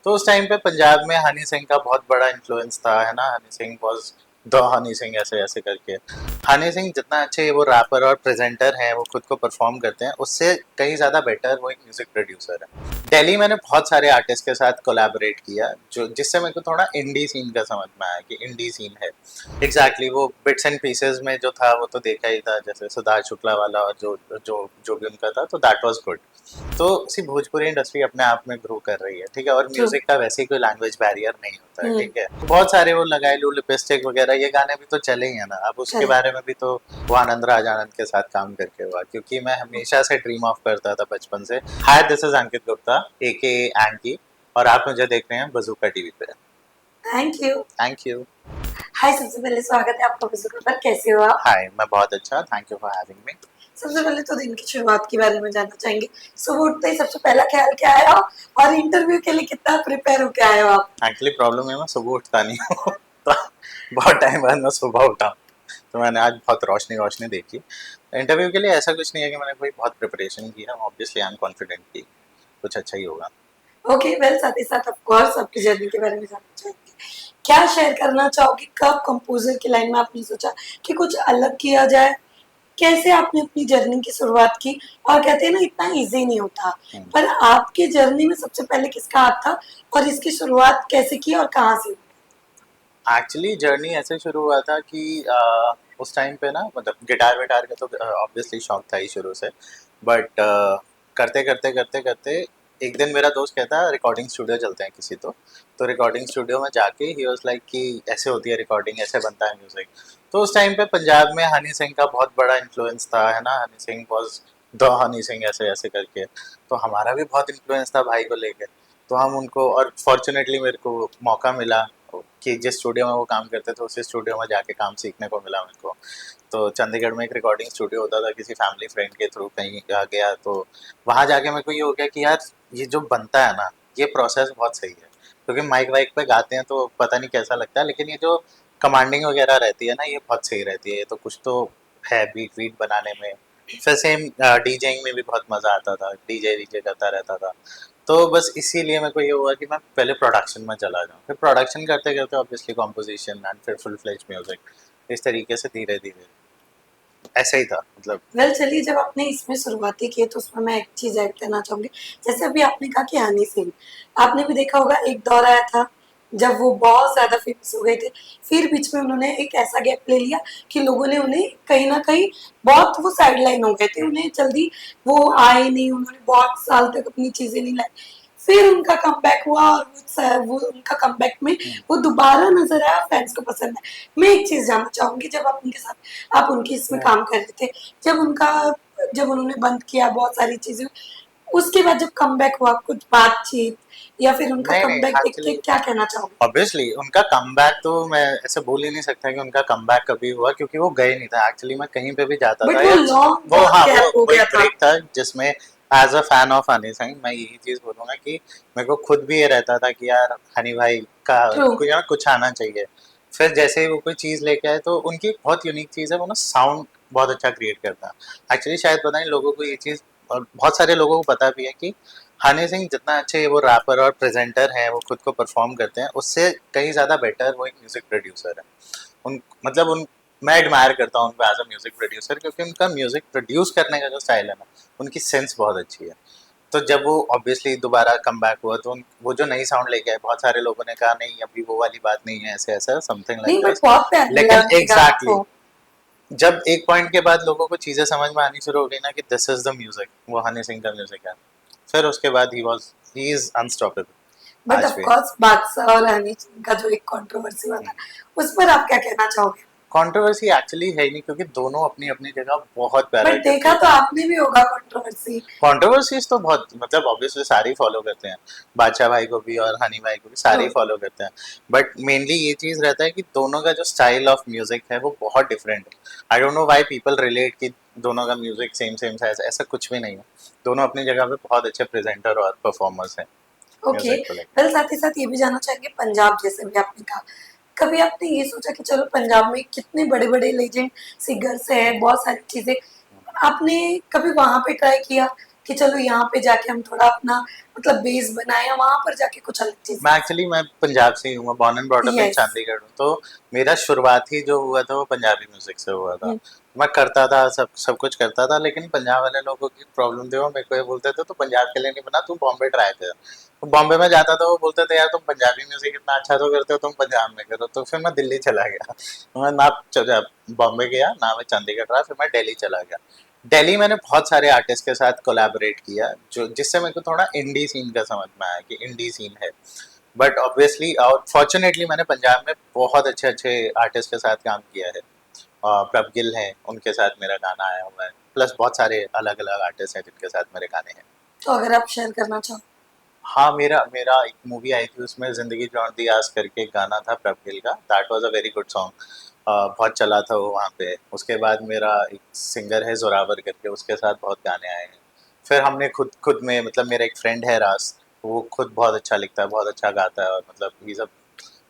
तो उस टाइम पे पंजाब में हनी सिंह का बहुत बड़ा इन्फ्लुएंस था, है ना। हनी सिंह वाज द हनी सिंह, ऐसे ऐसे करके। हनी सिंह जितना अच्छे वो रैपर और प्रेजेंटर हैं, वो खुद को परफॉर्म करते हैं, उससे कहीं ज़्यादा बेटर वो एक म्यूजिक प्रोड्यूसर है। दिल्ली मैंने बहुत सारे आर्टिस्ट के साथ कोलैबोरेट किया, जो जिससे मेरे को थोड़ा इंडी सीन का समझ में आया कि इंडी सीन है। एग्जैक्टली वो बिट्स एंड पीसेस में जो था वो तो देखा ही था, जैसे सिद्धार्थ शुक्ला वाला, और जो जो जो भी उनका था, तो दैट वाज गुड। तो सी भोजपुरी इंडस्ट्री अपने आप में ग्रो कर रही है, ठीक है। और ट्रू। म्यूजिक का वैसे ही कोई लैंग्वेज बैरियर नहीं होता है, हम्म। ठीक है। बहुत सारे वो लगाए लू लिपस्टिक वगैरह, ये गाने भी तो चले ही है ना। अब उसके करेक्ट। बारे में भी तो वो आनंद राज आनंद के साथ काम करके हुआ, क्योंकि मैं हमेशा से ड्रीम ऑफ करता था बचपन से। Hi, this is Ankit Gupta, aka Anky, और आप मुझे देख रहे हैं बजूका टीवी पे। Thank you. Thank you. Hi, सबसे पहले स्वागत है आपका विजुअल पर। कैसे हो आप? हाय, मैं बहुत अच्छा, thank you for having me. सबसे पहले तो दिन की शुरुआत के बारे में जानना चाहेंगे। सुबह उठते ही सबसे पहला ख्याल क्या आया, और इंटरव्यू के लिए कितना प्रिपेयर होके आए हो आप? एक्चुअली प्रॉब्लम है, मैं सुबह उठता नहीं हूँ तो बहुत टाइम बाद मैं सुबह उठा हूँ। तो मैंने आज बहुत रोशनी रोशनी देखी। इंटरव्यू के लिए ऐसा कुछ नहीं है कि मैंने कोई बहुत प्रिपरेशन की है, ऑब्वियसली आई एम कॉन्फिडेंट कि कुछ अच्छा ही होगा। ओके, वेल, साथ ही साथ ऑफ कोर्स आपकी जर्नी के बारे में जानना चाहेंगे। क्या शेयर करना चाहोगे, कब कंपोजर की लाइन में आपने सोचा कि कुछ अलग किया जाए? कैसे आपने अपनी जर्नी की शुरुआत की? और कहते हैं ना, इतना इजी नहीं होता, पर आपकी जर्नी में सबसे पहले किसका हाथ था, और इसकी शुरुआत कैसे की और कहाँ से हुई? एक्चुअली जर्नी ऐसे शुरू हुआ था कि उस टाइम पे ना, मतलब गिटार विटार का तो ऑब्वियसली शौक था ही शुरू से। बट करते करते करते करते एक दिन मेरा दोस्त कहता है रिकॉर्डिंग स्टूडियो चलते हैं किसी। तो रिकॉर्डिंग स्टूडियो में जाके ही वाज लाइक कि ऐसे होती है रिकॉर्डिंग, ऐसे बनता है म्यूजिक। तो उस टाइम पे पंजाब में हनी सिंह का बहुत बड़ा इन्फ्लुएंस था, है ना। हनी सिंह वाज द हनी सिंह, ऐसे ऐसे करके। तो हमारा भी बहुत इन्फ्लुएंस था भाई को लेके। तो हम उनको, और फॉर्चुनेटली मेरे को मौका मिला कि जिस स्टूडियो में वो काम करते थे उसी स्टूडियो में जाके काम सीखने को मिला मेरे को। तो चंडीगढ़ में एक रिकॉर्डिंग स्टूडियो होता था, किसी फैमिली फ्रेंड के थ्रू कहीं गया, तो वहाँ जाके मेरे को ये हो गया कि यार ये जो बनता है ना, ये प्रोसेस बहुत सही है। क्योंकि माइक वाइक पे गाते हैं तो पता नहीं कैसा लगता है, लेकिन ये जो कमांडिंग वगैरह रहती है ना, ये बहुत सही रहती है। ये तो कुछ तो है बीट वीट बनाने में। फिर सेम डीजेइंग में भी बहुत मज़ा आता था, डीजे वीजे करता रहता था। तो बस इसीलिए मेरे को ये हुआ कि मैं पहले प्रोडक्शन में चला जाऊँ, फिर प्रोडक्शन करते करते ऑब्वियसली कॉम्पोजिशन एंड फिर फुल फ्लेज म्यूजिक। इस तरीके से धीरे धीरे ऐसा ही था, मतलब। वेल, चलिए, जब आपने इसमें शुरुआती की तो उसमें मैं एक चीज ऐड करना चाहूंगी। जैसे अभी आपने कहा कि हनी सिंह, आपने भी देखा होगा, एक दौर आया था जब वो बहुत ज्यादा फेमस हो गए थे। फिर बीच में उन्होंने एक ऐसा गैप ले लिया कि लोगों ने उन्हें कहीं ना कहीं, बहुत वो साइड लाइन हो गए थे, उन्हें जल्दी वो आए नहीं, उन्होंने बहुत साल तक अपनी चीजें नहीं लाई। फिर उनका कमबैक हुआ, और वो उनका कमबैक में वो दोबारा नजर आया, फैंस को पसंद है। मैं एक चीज जानना चाहूंगी, जब आप उनके साथ, आप उनकी इसमें काम कर रहे थे, जब उनका, जब उन्होंने बंद किया बहुत सारी चीजें, उसके बाद जब कमबैक हुआ, कुछ बातचीत या फिर उनका नहीं नहीं, कमबैक देख के एक्चुअली क्या कहना चाहोगे? ऑब्वियसली उनका कमबैक तो मैं ऐसे बोल ही नहीं सकता कि उनका कमबैक कभी हुआ, क्योंकि वो गए नहीं था। एक्चुअली मैं कहीं पे भी जाता था बट वो या लॉन्ग वो, बहुत हाँ, गैप हो वो गया एक था। ब्रेक था जिसमें as a fan of Honey Singh मैं यही चीज़ बोलूँगा कि मेरे को खुद भी ये रहता था कि यार हनी भाई का ट्रू। कोई ना कुछ आना चाहिए। फिर जैसे ही वो कोई चीज़ लेके आए, तो उनकी बहुत यूनिक चीज़ है, वो ना साउंड बहुत अच्छा क्रिएट करता है। एक्चुअली शायद पता नहीं लोगों को ये चीज़, और बहुत सारे लोगों को पता भी है कि हनी सिंह जितना अच्छे वो रैपर और प्रेजेंटर हैं, वो खुद को परफॉर्म करते हैं, उससे कहीं ज़्यादा बेटर वो एक म्यूज़िक प्रोड्यूसर है। उन मतलब उन मैं एडमायर करता हूँ उनको एज अ म्यूज़िक प्रोड्यूसर, क्योंकि उनका म्यूज़िक प्रोड्यूस करने का जो स्टाइल है ना, उनकी सेंस बहुत अच्छी है। तो जब वो ऑब्वियसली दोबारा कम बैक हुआ, तो वो जो नई साउंड लेके आए, बहुत सारे लोगों ने कहा नहीं अभी वो वाली बात नहीं है, ऐसे ऐसा समथिंग लाइक नहीं, बट दिस। बहुत प्यारा लगा लेकिन उनके गानों एग्जैक्टली को। जब एक पॉइंट के बाद लोगों को चीज़ें समझ में आनी शुरू हो गई ना कि दिस इज द म्यूजिक, वो हनी सिंह का म्यूजिक है, फिर उसके बाद ही इज अनस्टॉपेबल बट आज ऑफ भी। कोर्स, बादशाह और हनी सिंह का जो एक कंट्रोवर्सी हुआ था, उस पर आप क्या कहना चाहोगे? कंट्रोवर्सी एक्चुअली है ही नहीं, क्योंकि दोनों अपनी अपनी जगह बहुत प्यारा बट करते देखा हैं। तो आपने भी होगा कंट्रोवर्सी। कंट्रोवर्सीज तो बहुत, मतलब ऑब्वियसली सारे ही फॉलो करते हैं। बादशाह भाई को भी और हनी भाई को भी ट्रू। सारे ही फॉलो करते हैं। बट मेनली ये चीज़ रहता है कि दोनों का जो स्टाइल ऑफ म्यूजिक है वो बहुत डिफरेंट है। I don't know why people relate कि दोनों का म्यूजिक सेम सेम सा, ऐसा कुछ भी नहीं है। दोनों अपनी जगह पे बहुत अच्छे प्रेजेंटर और परफॉर्मर्स हैं ओके। म्यूजिक को लेकर। वेल, साथ ही साथ ये भी जानना चाहेंगे, पंजाब जैसे भी आपने कहा, कभी आपने ये सोचा कि चलो, पंजाब में कितने बड़े बड़े लेजेंड सिंगर्स हैं, बहुत सारी चीजें, आपने कभी वहां पे ट्राई किया कि चलो यहाँ पे जाके हम थोड़ा अपना मतलब बेस बनाए, या वहां पर जाके कुछ अलग चीज? मैं एक्चुअली मैं पंजाब से ही हूँ, मैं born and brought up in yes. Chandigarh हूँ। तो मेरा शुरुआत ही जो हुआ था वो पंजाबी म्यूजिक से हुआ था। मैं करता था, सब सब कुछ करता था, लेकिन पंजाब वाले लोगों की प्रॉब्लम थी, वो मेरे को ये बोलते थे तो पंजाब के लिए नहीं बना, तू बॉम्बे ट्राई कर। तो बॉम्बे में जाता था, वो बोलते थे यार तुम पंजाबी म्यूजिक इतना अच्छा तो करते हो, तुम पंजाब में करो। तो फिर मैं दिल्ली चला गया। मैं ना बॉम्बे गया ना मैं चंडीगढ़ रहा, फिर मैं दिल्ली चला गया। दिल्ली मैंने बहुत सारे आर्टिस्ट के साथ कोलैबोरेट किया, जो जिससे मेरे को थोड़ा इंडी सीन का समझ में आया कि इंडी सीन है। बट ऑब्वियसली और फॉर्चुनेटली मैंने पंजाब में बहुत अच्छे अच्छे आर्टिस्ट के साथ काम किया है। प्रभ गिल हैं, उनके साथ मेरा गाना आया हुआ है, प्लस बहुत सारे अलग अलग आर्टिस्ट हैं जिनके साथ मेरे गाने हैं। तो अगर आप शेयर करना चाहो। हाँ, मेरा मेरा एक मूवी आई थी, उसमें जिंदगी जौन दी आस करके एक गाना था प्रभ गिल का, that was a very good song. बहुत चला था वो वहाँ पे। उसके बाद मेरा एक सिंगर है जोरावर करके, उसके साथ बहुत गाने आए हैं। फिर हमने खुद खुद में, मतलब मेरा एक फ्रेंड है रास, वो खुद बहुत अच्छा लिखता है, बहुत अच्छा गाता है, और मतलब ही सब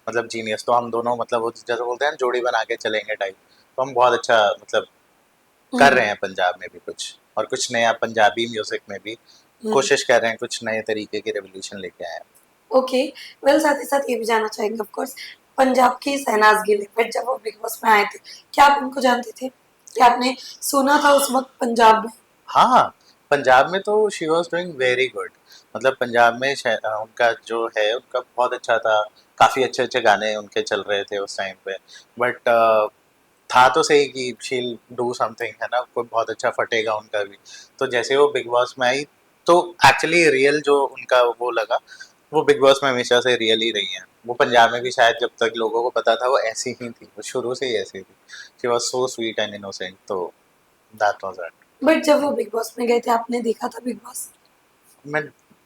मतलब जीनियस। तो हम दोनों मतलब वो जैसे बोलते हैं ना, जोड़ी बना के चलेंगे टाइप। तो हम बहुत अच्छा मतलब कर हम्म। रहे हैं पंजाब में भी कुछ, और कुछ नया पंजाबी म्यूजिक में भी हम्म। कोशिश कर रहे हैं, कुछ नए तरीके की रेवोल्यूशन लेके आए हैं। ओके। वेल, साथ ही साथ ये भी जानना चाहेंगे ऑफ कोर्स, पंजाब की शहनाज गिल, बट जब वो बिग बॉस में आए थे, क्या आप उनको जानते थे? क्या आपने सुना था उस वक्त पंजाब में? हाँ, हाँ, पंजाब में तो she was doing very good. मतलब पंजाब में उनका जो है उनका बहुत अच्छा था, काफ़ी अच्छे-अच्छे गाने उनके चल रहे थे उस टाइम पे। बट था तो सही कि शी विल डू समथिंग, है ना? कोई बहुत अच्छा फटेगा उनका भी। तो जैसे वो बिग बॉस में आई, तो एक्चुअली रियल जो उनका वो लगा, वो बिग बॉस में हमेशा से रियल ही रही हैं। वो पंजाब में भी शायद जब तक लोगों को पता था वो ऐसी ही थी, वो शुरू से ही ऐसी थी। She was so sweet and innocent, तो दैट वाज़ इट। बट जब वो बिग बॉस में गए थे, आपने देखा था बिग बॉस? मैं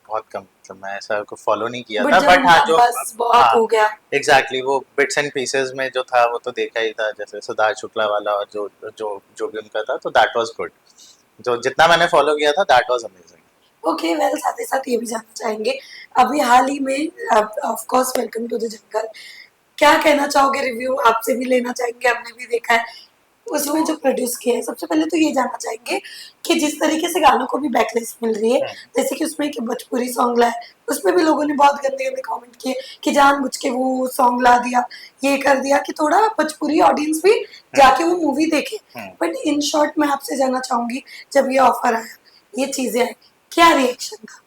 बहुत कम, मतलब मैं ऐसा को फॉलो नहीं किया बट था, जब बट हाँ उनका जो बज़ बहुत हाँ हो गया। एग्जैक्टली, वो बिट्स एंड पीसेस में जो था वो तो देखा ही था, जैसे सिद्धार्थ शुक्ला वाला, और जो जो जो भी उनका था, तो दैट वाज गुड। जो जितना मैंने फॉलो किया था that was amazing. Okay, well, साथ ही साथ ये भी जानना चाहेंगे, अभी हाल ही में of course welcome to the jungle, क्या कहना चाहोगे? रिव्यू आपसे भी लेना चाहेंगे, हमने भी देखा है उसमें जो प्रोड्यूस किया है। सबसे पहले तो ये जानना चाहेंगे कि जिस तरीके से गानों को भी बैकलिस्ट मिल रही है, जैसे कि उसमें एक भोजपुरी सॉन्ग लाया, उसमें भी लोगों ने बहुत गंदे गंदे कमेंट किए कि जानबूझ के वो सॉन्ग ला दिया, ये कर दिया, कि थोड़ा भोजपुरी ऑडियंस भी जाके वो मूवी देखे। बट इन शॉर्ट मैं आपसे जानना चाहूंगी, जब ये ऑफर आया, ये चीजें आई, क्या रिएक्शन था?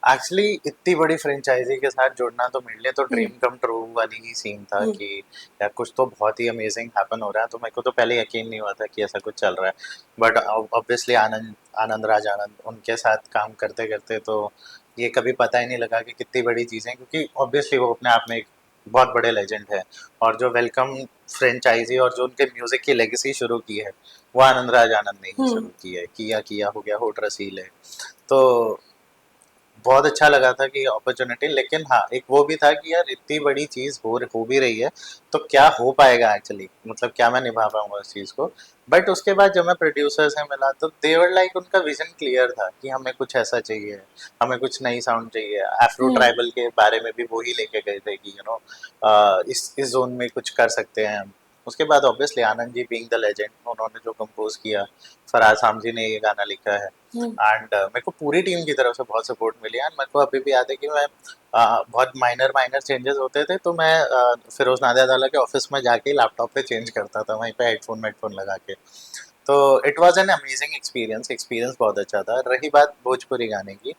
एक्चुअली इतनी बड़ी फ्रेंचाइजी के साथ जुड़ना तो मेरे लिए तो हम्म। ड्रीम कम ट्रू वाली ही सीन था हम्म। कि यार कुछ तो बहुत ही अमेजिंग हैपन हो रहा है। तो मेरे को तो पहले यकीन नहीं हुआ था कि ऐसा कुछ चल रहा है। बट ऑब्वियसली आनंद आनंद राज आनंद उनके साथ काम करते करते तो ये कभी पता ही नहीं लगा कि कितनी बड़ी चीज़ें, क्योंकि ऑब्वियसली वो अपने आप में एक बहुत बड़े लेजेंड है। और जो वेलकम फ्रेंचाइजी और जो उनके म्यूजिक की लेगेसी शुरू की है, वो आनंद राज आनंद ने ही हम्म। शुरू की है। किया किया हो गया, होठ रसील है। तो बहुत अच्छा लगा था कि अपॉर्चुनिटी, लेकिन हाँ एक वो भी था कि यार इतनी बड़ी चीज़ हो भी रही है, तो क्या हो पाएगा एक्चुअली, मतलब क्या मैं निभा पाऊंगा उस चीज़ को। बट उसके बाद जब मैं प्रोड्यूसर से मिला तो देवर लाइक उनका विजन क्लियर था कि हमें कुछ ऐसा चाहिए, हमें कुछ नई साउंड चाहिए। एफ्रो हम्म। ट्राइबल के बारे में भी वो ही लेके गए थे कि इस जोन में कुछ कर सकते हैं हम। उसके बाद obviously Anand ji being the legend, उन्होंने जो कंपोज किया, फराज सामजी ने ये गाना लिखा है। हम्म। एंड मेरे को पूरी टीम की तरफ से बहुत सपोर्ट मिली। एंड मेरे को अभी भी याद है कि मैं बहुत माइनर माइनर चेंजेस होते थे तो मैं फिरोज नादिया वाला के ऑफिस में जाके लैपटॉप पे चेंज करता था, वहीं पे हेडफोन लगा के। तो it was an amazing experience, experience बहुत अच्छा था। रही बात भोजपुरी गाने की,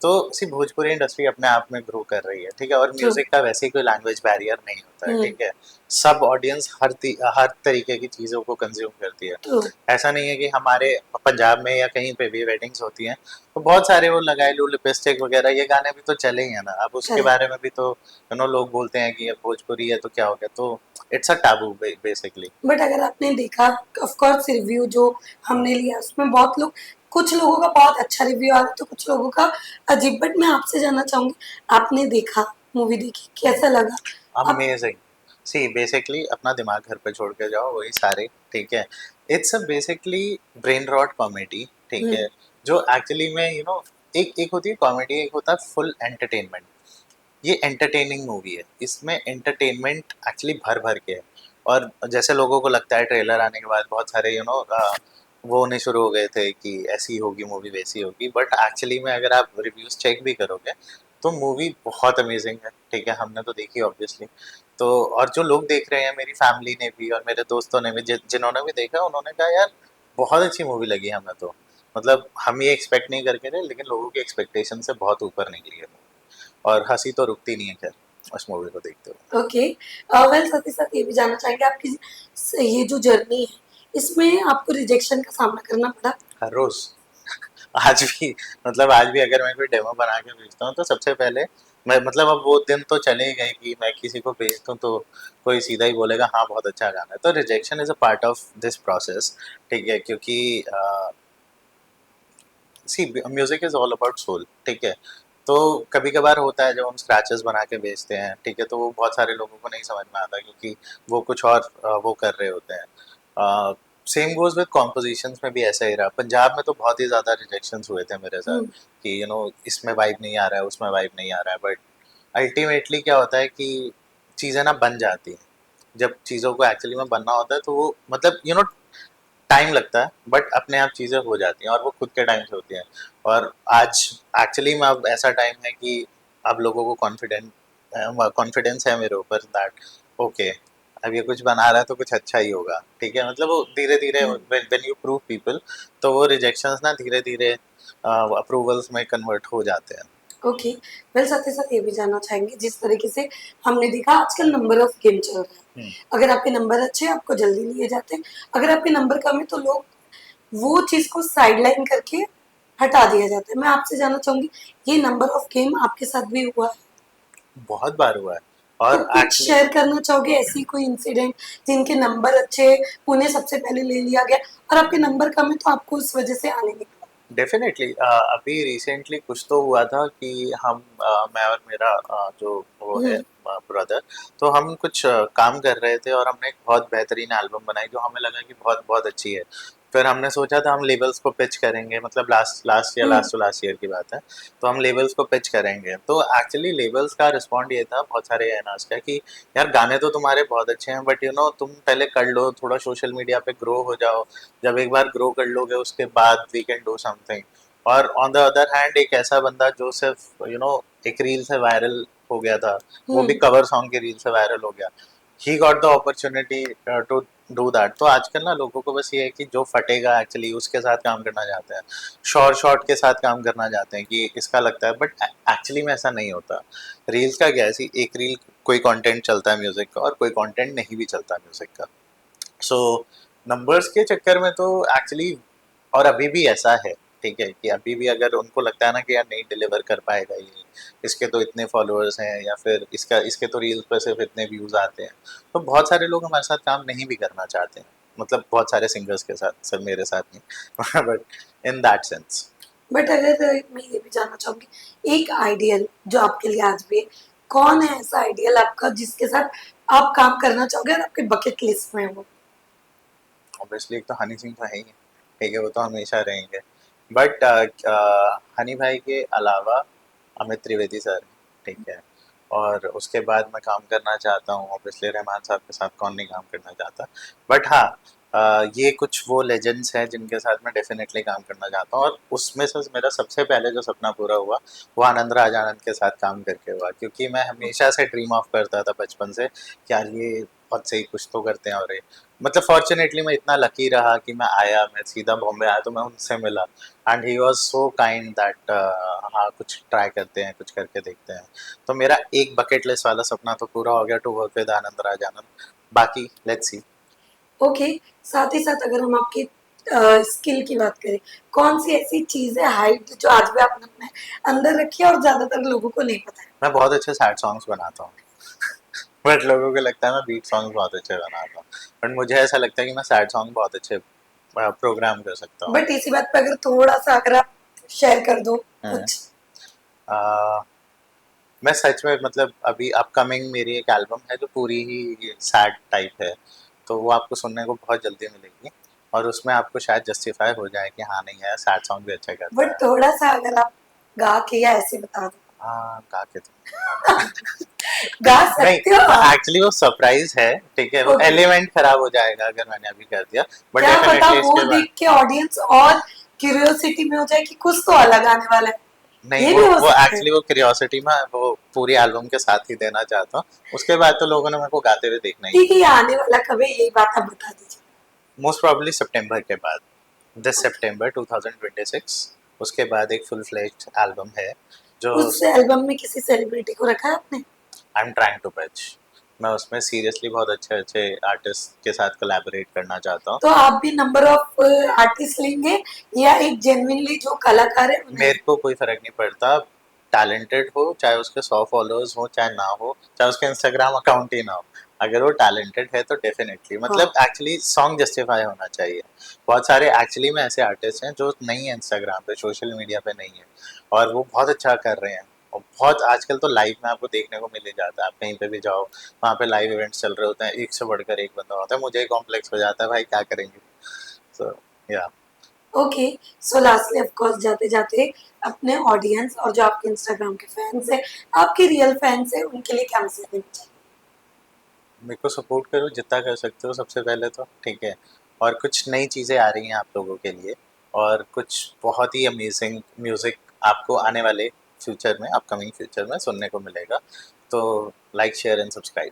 तो सी भोजपुरी इंडस्ट्री अपने आप में ग्रो कर रही है, ठीक है, और ट्रू। म्यूजिक का वैसे ही कोई लैंग्वेज बैरियर नहीं होता है, हम्म। ठीक है। सब ऑडियंस हर तरीके की चीज़ों को कंज्यूम करती है। ट्रू। ऐसा नहीं है कि हमारे पंजाब में या कहीं पे भी वेडिंग्स होती हैं तो बहुत सारे वो लगाए लो लिपस्टिक वगैरह, ये गाने भी तो चले ही हैं ना। अब उसके करेक्ट। बारे में भी तो लोग बोलते हैं कि ये भोजपुरी है तो क्या हो गया, तो it's a Abu basically. But अगर आपने देखा, ऑफ कोर्स रिव्यू जो हमने लिया उसमें बहुत लोग, कुछ लोगों का बहुत अच्छा रिव्यू आ रहा तो कुछ लोगों का अजीब। बट मैं आपसे जानना चाहूंगी, आपने देखा, मूवी देखी, कैसा लगा? अब। अमेजिंग। सी बेसिकली अपना दिमाग घर पे छोड़ के जाओ, वही सारे, ठीक है। It's a basically brain rot comedy, ठीक है। जो एक्चुअली में एक एक होती है कॉमेडी, एक होता है फुल एंटरटेनमेंट। ये एंटरटेनिंग मूवी है, इसमें एंटरटेनमेंट एक्चुअली भर भर के है। और जैसे लोगों को लगता है ट्रेलर आने के बाद बहुत सारे वो होने शुरू हो गए थे कि ऐसी होगी मूवी वैसी होगी, बट एक्चुअली में अगर आप रिव्यूज चेक भी करोगे तो मूवी बहुत अमेजिंग है। ठीक है, हमने तो देखी ऑब्वियसली। तो और जो लोग देख रहे हैं, मेरी फैमिली ने भी और मेरे दोस्तों ने भी, जिन्होंने भी देखा उन्होंने कहा यार बहुत अच्छी मूवी लगी हमें तो। मतलब हम ये एक्सपेक्ट नहीं करके थे, लेकिन लोगों की एक्सपेक्टेशन से बहुत ऊपर निकली है मूवी, और हंसी तो रुकती नहीं है खैर उस मूवी को देखते हुए। ओके। वेल साथ ही साथ ये भी जानना चाहेंगे आपकी ये जो जर्नी है इसमें आपको रिजेक्शन का सामना करना पड़ा? हर रोज आज भी, मतलब आज भी अगर मैं कोई डेमो बना के भेजता हूँ तो सबसे पहले मैं, मतलब अब वो दिन तो चले ही गए कि मैं किसी को भेजता हूँ तो कोई सीधा ही बोलेगा हाँ बहुत अच्छा गाना है। तो rejection is a part of this process. ठीक है, क्योंकि see music is all about soul. ठीक है, तो कभी कभार होता है जब हम स्क्रैचेस बना के बेचते हैं, ठीक है, तो वो बहुत सारे लोगों को नहीं समझ में आता क्योंकि वो कुछ और वो कर रहे होते हैं। सेम गोज विद कॉम्पोजिशंस में भी ऐसा ही रहा। पंजाब में तो बहुत ही ज़्यादा रिजेक्शंस हुए थे मेरे साथ हुँ, कि इसमें वाइब नहीं आ रहा है, उसमें वाइब नहीं आ रहा है, बट अल्टीमेटली क्या होता है कि चीज़ें ना बन जाती हैं। जब चीज़ों को एक्चुअली में बनना होता है तो वो मतलब टाइम लगता है, बट अपने आप चीज़ें हो जाती हैं और वो खुद के टाइम से होती हैं। और आज एक्चुअली में अब ऐसा टाइम है कि अब लोगों को कॉन्फिडेंस है मेरे ऊपर दैट ओके, अब ये कुछ बना रहा है तो कुछ अच्छा ही होगा। ठीक है, मतलब वो धीरे धीरे हुँ। व्हेन यू प्रूव पीपल, तो वो रिजेक्शंस ना धीरे धीरे अप्रूवल्स में कन्वर्ट हो जाते हैं। ओके। वेल साथ ही साथ ये भी जानना चाहेंगे जिस तरीके से हमने देखा आजकल नंबर ऑफ गेम चल रहा है। हम्म, अगर आपके नंबर अच्छे हैं आपको जल्दी लिए जाते हैं, अगर आपके नंबर कम है तो लोग वो चीज़ को साइडलाइन करके हटा दिया जाता है। मैं आपसे जानना चाहूँगी ये नंबर ऑफ गेम आपके साथ भी हुआ है? बहुत बार हुआ है। तो और कुछ एक्चुअली शेयर करना चाहोगे ऐसी कोई इंसिडेंट जिनके नंबर अच्छे उन्हें सबसे पहले ले लिया गया और आपके नंबर कम है तो आपको उस वजह से आने नहीं मिला? डेफिनेटली अभी रिसेंटली कुछ तो हुआ था कि मैं और मेरा जो वो है हुँ, ब्रदर, तो हम कुछ काम कर रहे थे और हमने एक बहुत बेहतरीन एल्बम बनाई जो हमें लगा कि बहुत बहुत अच्छी है। फिर हमने सोचा था हम लेबल्स को पिच करेंगे, मतलब हुँ, लास्ट टू लास्ट ईयर की बात है। तो हम लेबल्स को पिच करेंगे, तो एक्चुअली लेबल्स का रिस्पॉन्ड ये था बहुत सारे एनार्स का कि यार गाने तो तुम्हारे बहुत अच्छे हैं, बट तुम पहले कर लो, थोड़ा सोशल मीडिया पे ग्रो हो जाओ। जब एक बार ग्रो कर लोगे उसके बाद वी कैन डू समथिंग। और ऑन द अदर हैंड एक ऐसा बंदा जो सिर्फ एक रील से वायरल हो गया था, वो भी हुँ, कवर सॉन्ग की रील से वायरल हो गया, ही got the opportunity to do that. तो आजकल ना लोगों को बस ये है कि जो फटेगा एक्चुअली उसके साथ काम करना चाहते हैं, शॉर्ट के साथ काम करना चाहते हैं कि इसका लगता है, बट एक्चुअली में ऐसा नहीं होता। रील्स का क्या है, एक रील कोई कंटेंट चलता है म्यूजिक का और कोई कंटेंट नहीं भी चलता म्यूजिक का। सो नंबर्स के चक्कर में तो एक्चुअली, और अभी भी ऐसा है, ठीक है, कि अभी भी अगर उनको लगता है ना कि यार नहीं डिलीवर कर पाएगा ये, इसके तो इतने फॉलोअर्स हैं या फिर इसके तो रील्स पर सिर्फ इतने व्यूज आते हैं, तो बहुत सारे लोग हमारे साथ काम नहीं भी करना चाहते हैं। मतलब बहुत सारे सिंगर्स के साथ, सब मेरे साथ नहीं but in that sense. But अगर मैं ये भी जानना चाहूँगी एक आइडियल जो आपके लिए आज भी है, कौन है ऐसा आइडियल आपका जिसके साथ आप काम करना चाहोगे और आपके बकेट लिस्ट में है वो? ऑब्वियसली एक तो हनी सिंह तो है ही, ठीक है, वो तो हमेशा रहेंगे। बट हनी भाई के अलावा अमित त्रिवेदी सर, ठीक है, और उसके बाद मैं काम करना चाहता हूँ ऑब्वियसली रहमान साहब के साथ, कौन नहीं काम करना चाहता। बट हाँ, ये कुछ वो लेजेंड्स हैं जिनके साथ मैं डेफिनेटली काम करना चाहता हूँ, और उसमें से मेरा सबसे पहले जो सपना पूरा हुआ वो आनंद राज आनंद के साथ काम करके हुआ, क्योंकि मैं हमेशा से ड्रीम ऑफ करता था बचपन से कि यार ये बहुत सही कुछ तो करते हैं। और ये मतलब फॉर्चुनेटली मैं इतना लकी रहा कि मैं सीधा बॉम्बे आया तो मैं उनसे मिला, and he was so kind that हाँ कुछ ट्राई करते हैं, कुछ करके देखते हैं। तो मेरा एक बकेट लिस्ट वाला सपना तो पूरा हो गया, to work with Anand Raj Anand. बाकी लेट्स सी। ओके, साथ ही साथ अगर हम आपकी स्किल की बात करें, कौन-सी ऐसी चीज़ है हाइट जो आज भी आपने अपने अंदर रखी है और ज़्यादातर लोगों को नहीं पता है? मैं बहुत अच्छे सैड सॉन्ग्स बनाता हूँ बट लोगों को लगता है मैं बीट सॉन्ग्स बहुत अच्छे बनाता हूँ, बट मुझे ऐसा लगता है कि मैं सैड सॉन्ग बहुत अच्छे प्रोग्राम कर सकता हूँ। बट इसी बात पे अगर थोड़ा-सा अगर आप शेयर कर दो हाँ। कुछ? मैं सच में, मतलब अभी अपकमिंग मेरी एक एल्बम है जो पूरी ही सैड टाइप है, तो वो आपको सुनने को बहुत जल्दी मिलेगी, और उसमें आपको शायद जस्टिफाई हो जाए कि हाँ नहीं यार सैड सॉन्ग भी अच्छा करता बट है। थोड़ा-सा अगर आप गा के या ऐसे बता दो। हाँ गा के तो गा नहीं, सकते हो आप। एक्चुअली वो सरप्राइज है, ठीक है, वो ओके, एलिमेंट खराब हो जाएगा अगर मैंने अभी कर दिया, बट क्या पता डेफिनेटली वो इसके बाद। देख के ऑडियंस और क्यूरियोसिटी में हो जाए कि कुछ तो अलग आने वाला है। नहीं, ये वो भी हो वो सकता है। एक्चुअली वो क्यूरियोसिटी में वो पूरी एल्बम के साथ ही देना चाहता हूँ। उसके बाद तो लोगों ने मेरे को गाते हुए देखना ही ठीक है, ये आने वाला कब है यही बात आप बता दीजिए। मोस्ट प्रोबेबली सितंबर के बाद, दिस सितंबर 2026। उसके बाद एक फुल फ्लेज्ड एल्बम है जो उस एल्बम में किसी सेलिब्रिटी को रखा है आपने? I am trying to pitch. मैं उसमें सीरियसली बहुत अच्छे अच्छे आर्टिस्ट के साथ कोलैबोरेट करना चाहता हूँ। तो आप भी नंबर ऑफ आर्टिस्ट लेंगे या एक जेन्युइनली जो कलाकार है उन्हें? मेरे को कोई फर्क नहीं पड़ता, टैलेंटेड हो चाहे उसके 100 फॉलोअर्स हो चाहे ना हो, चाहे उसके इंस्टाग्राम अकाउंट ही ना हो, अगर वो टैलेंटेड है तो डेफिनेटली, हाँ। मतलब एक्चुअली सॉन्ग जस्टिफाई होना चाहिए। बहुत सारे एक्चुअली में ऐसे आर्टिस्ट हैं जो नहीं है इंस्टाग्राम पे, सोशल मीडिया पे नहीं है, और वो बहुत अच्छा कर रहे हैं। और बहुत आजकल तो लाइव में आपको देखने को मिल ही जाता है, आप कहीं पे भी जाओ वहाँ पे लाइव इवेंट्स चल रहे होते हैं, एक से बढ़कर एक बंदा होता है, मुझे ही कॉम्प्लेक्स हो जाता है भाई क्या करेंगे। सो या okay, so lastly of course जाते जाते अपने ऑडियंस और जो आपके इंस्टाग्राम के फैंस है, आपके रियल फैंस है, उनके लिए क्या मैसेज देना चाहिए? मेरे को सपोर्ट करो जितना कर सकते हो सबसे पहले तो, ठीक है, और कुछ नई चीज़ें आ रही हैं आप लोगों के लिए, और कुछ बहुत ही अमेजिंग म्यूज़िक आपको आने वाले फ्यूचर में, अपकमिंग फ्यूचर में सुनने को मिलेगा। तो लाइक शेयर एंड सब्सक्राइब।